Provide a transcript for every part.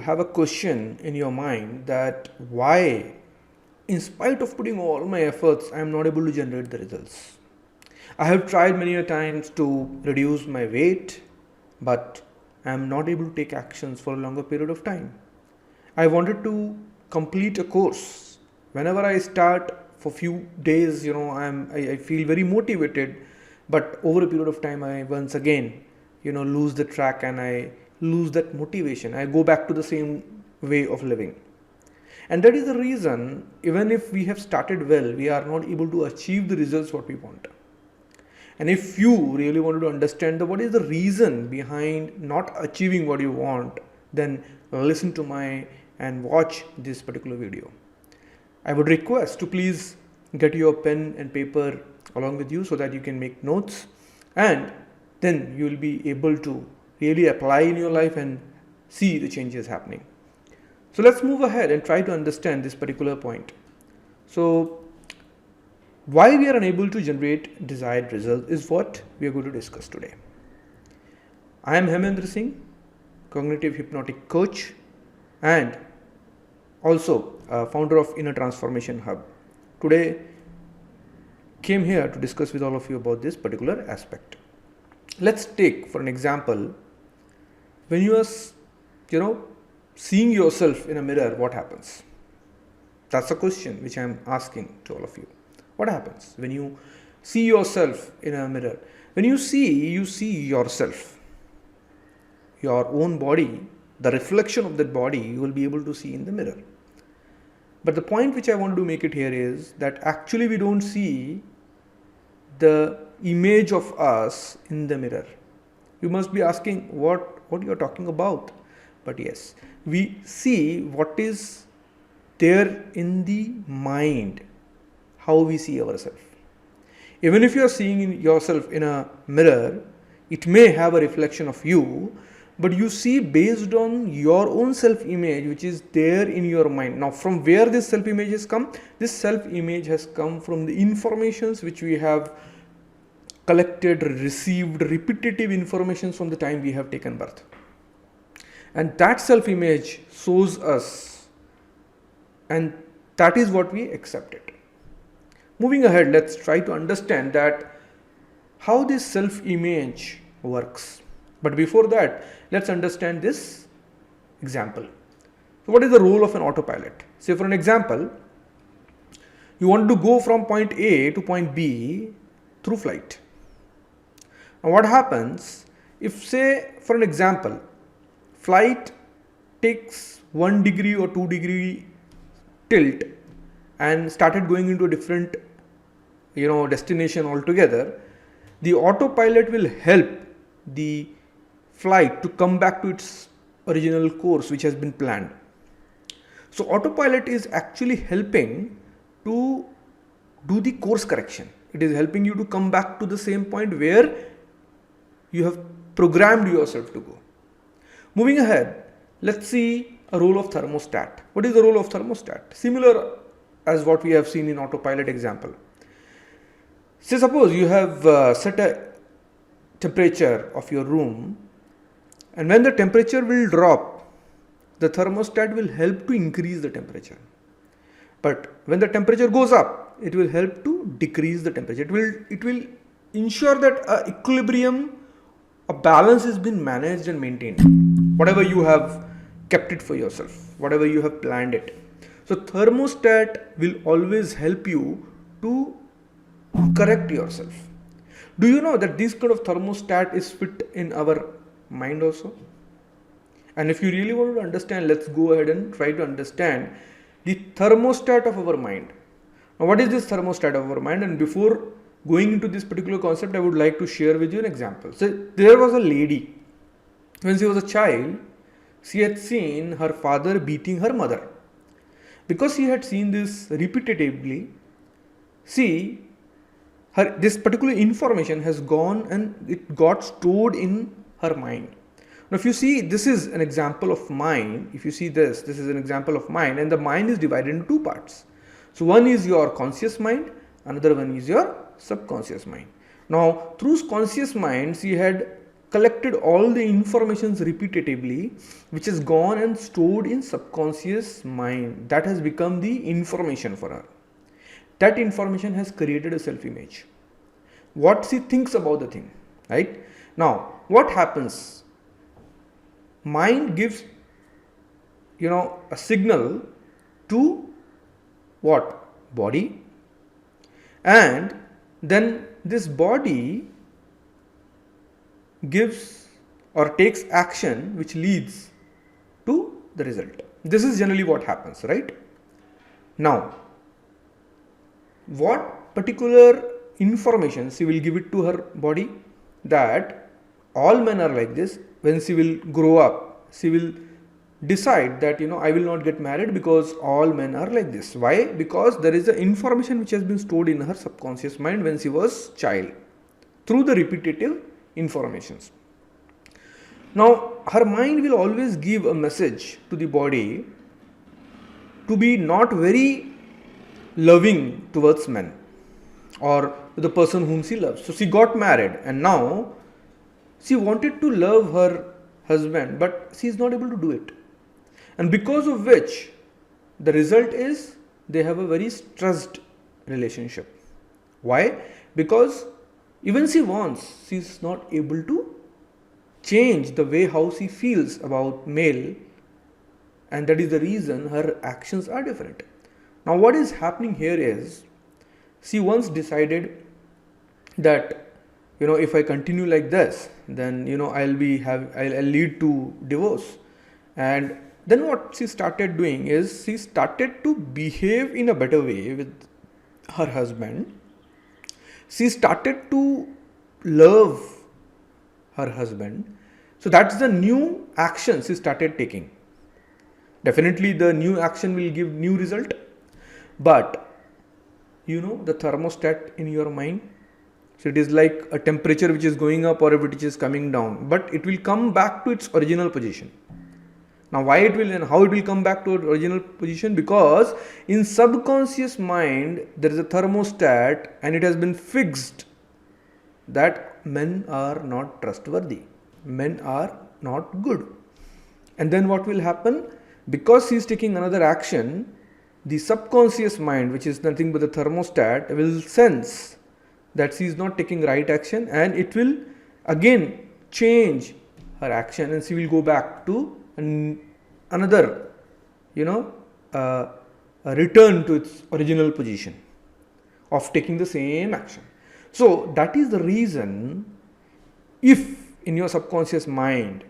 have a question in your mind that why, in spite of putting all my efforts, I am not able to generate the results. I have tried many a times to reduce my weight, but I am not able to take actions for a longer period of time. I wanted to complete a course. Whenever I start for few days, I feel very motivated, but over a period of time, I once again, lose the track and I lose that motivation. I go back to the same way of living. And that is the reason, even if we have started well, we are not able to achieve the results what we want. And if you really wanted to understand what is the reason behind not achieving what you want, then listen to my and watch this particular video. I would request to please get your pen and paper along with you so that you can make notes, and then you will be able to really apply in your life and see the changes happening. So let's move ahead and try to understand this particular point. So why we are unable to generate desired results is what we are going to discuss today. I am Hemendra Singh, cognitive hypnotic coach and also founder of Inner Transformation Hub. Today came here to discuss with all of you about this particular aspect. Let's take for an example, when you are seeing yourself in a mirror, what happens? That's a question which I am asking to all of you. What happens when you see yourself in a mirror? When you see yourself, your own body, the reflection of that body you will be able to see in the mirror. But the point which I want to make it here is that actually we don't see the image of us in the mirror. You must be asking what you are talking about. But yes, we see what is there in the mind, how we see ourselves. Even if you are seeing yourself in a mirror, it may have a reflection of you, but you see based on your own self-image which is there in your mind. Now, from where this self-image has come? This self-image has come from the informations which we have collected, received, repetitive informations from the time we have taken birth. And that self-image shows us, and that is what we accepted. Moving ahead, let's try to understand that how this self-image works. But before that, let's understand this example. So what is the role of an autopilot? Say for an example, you want to go from point A to point B through flight. Now what happens if, say for an example, flight takes 1 degree or 2 degree tilt and started going into a different destination altogether? The autopilot will help the flight to come back to its original course which has been planned. So autopilot is actually helping to do the course correction. It is helping you to come back to the same point where you have programmed yourself to go. Moving ahead, let's see a role of thermostat. What is the role of thermostat? Similar as what we have seen in autopilot example. Say suppose you have set a temperature of your room, and when the temperature will drop, the thermostat will help to increase the temperature. But when the temperature goes up, it will help to decrease the temperature. It will ensure that equilibrium, a balance has been managed and maintained. Whatever you have kept it for yourself, whatever you have planned it. So thermostat will always help you to correct yourself. Do you know that this kind of thermostat is fit in our mind also? And if you really want to understand, let's go ahead and try to understand the thermostat of our mind. Now what is this thermostat of our mind? And before going into this particular concept, I would like to share with you an example. So there was a lady, when she was a child, she had seen her father beating her mother. Because she had seen this repetitively, this particular information has gone and it got stored in her mind. Now if you see, this is an example of mind. If you see this is an example of mind, and the mind is divided into two parts. So one is your conscious mind, another one is your subconscious mind. Now through conscious mind, she had collected all the informations repetitively, which has gone and stored in subconscious mind. That has become the information for her. That information has created a self-image. What she thinks about the thing, right? Now, what happens? Mind gives, a signal to what? Body. And then this body gives or takes action which leads to the result. This is generally what happens, right? Now, what particular information she will give it to her body? That all men are like this. When she will grow up, she will decide that I will not get married because all men are like this. Why? Because there is a information which has been stored in her subconscious mind when she was child through the repetitive informations. Now her mind will always give a message to the body to be not very loving towards men or the person whom she loves. So she got married and now she wanted to love her husband, but she is not able to do it. And because of which the result is they have a very stressed relationship. Why? Because even she wants, she is not able to change the way how she feels about male, and that is the reason her actions are different. Now what is happening here is she once decided that if I continue like this, then I'll lead to divorce. And then what she started doing is she started to behave in a better way with her husband. She started to love her husband. So that's the new action she started taking. Definitely the new action will give new result, but the thermostat in your mind, so it is like a temperature which is going up or which is coming down, but it will come back to its original position. Now why it will and how it will come back to its original position? Because in subconscious mind there is a thermostat and it has been fixed that men are not trustworthy, men are not good. And then what will happen? Because he is taking another action, the subconscious mind, which is nothing but the thermostat, will sense that she is not taking right action, and it will again change her action and she will go back to another a return to its original position of taking the same action. So that is the reason, if in your subconscious mind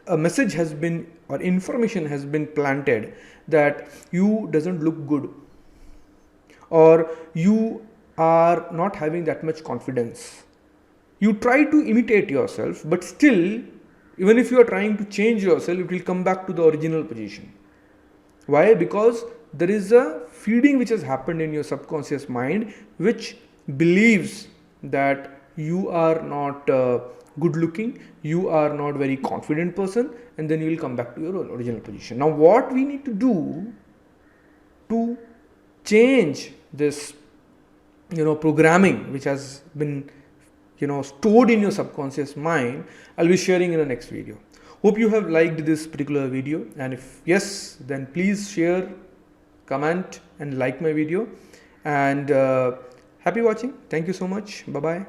a message has been or information has been planted that you doesn't look good or you are not having that much confidence, you try to imitate yourself, but still even if you are trying to change yourself, it will come back to the original position. Why? Because there is a feeding which has happened in your subconscious mind which believes that you are not good looking, you are not very confident person, and then you will come back to your original position. Now what we need to do to change this programming which has been stored in your subconscious mind, I'll be sharing in the next video. Hope you have liked this particular video, and if yes, then please share, comment and like my video, and happy watching. Thank you so much. Bye bye.